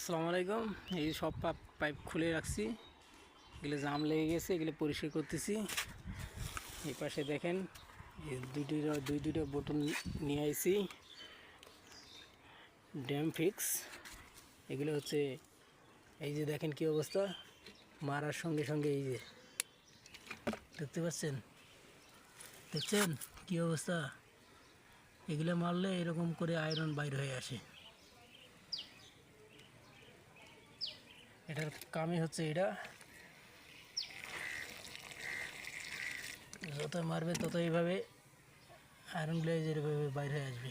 আসসালামু আলাইকুম। এই সব পাইপ খুলে রাখছি, এগুলো জাম লেগে গেছে, এগুলো পরিষ্কার করতেছি। এই পাশে দেখেন এই দুইটা বোতল নিয়ে আইছি ড্যাম ফিক্স। এগুলো হচ্ছে এই যে দেখেন কি অবস্থা, মারার সঙ্গে সঙ্গে এই যে দেখতে দেখছেন কি অবস্থা। এগুলো মারলে এরকম করে আয়রন বাইর হয়ে আসে। এটার কামই হচ্ছে এটা, যত মারবে তত এইভাবে আয়রনগুলো যেভাবে বাইরে হয়ে আসবে।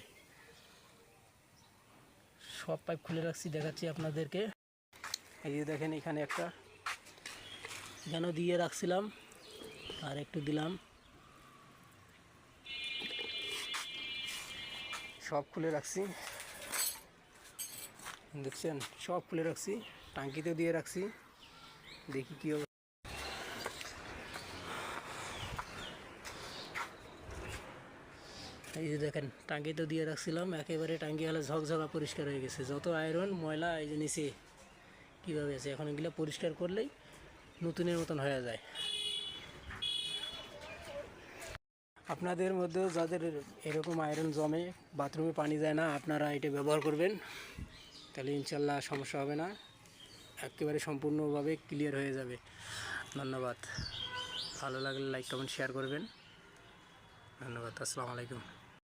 সব পাইপ খুলে রাখছি, দেখাচ্ছি আপনাদেরকে। এই যে দেখেন এখানে একটা, এখানেও দিয়ে রাখছিলাম আর একটু দিলাম। সব খুলে রাখছি, দেখছেন সব খুলে রাখছি। টাঙ্কিতেও দিয়ে রাখছি, দেখি কী হবে। এই যে দেখেন টাঙ্কিতেও দিয়ে রাখছিলাম, একেবারে টাঙ্কি হলে ঝকঝকা পরিষ্কার হয়ে গেছে। যত আয়রন ময়লা এই যে নিচে কীভাবে আছে, এখন এগুলো পরিষ্কার করলেই নতুনের মতন হয়ে যায়। আপনাদের মধ্যেও যাদের এরকম আয়রন জমে, বাথরুমে পানি যায় না, আপনারা এটা ব্যবহার করবেন, তাহলে ইনশাল্লাহ সমস্যা হবে না, একেবারে সম্পূর্ণভাবে ক্লিয়ার হয়ে যাবে। ধন্যবাদ। ভালো লাগলে লাইক কমেন্ট শেয়ার করবেন। ধন্যবাদ। আসসালামু আলাইকুম।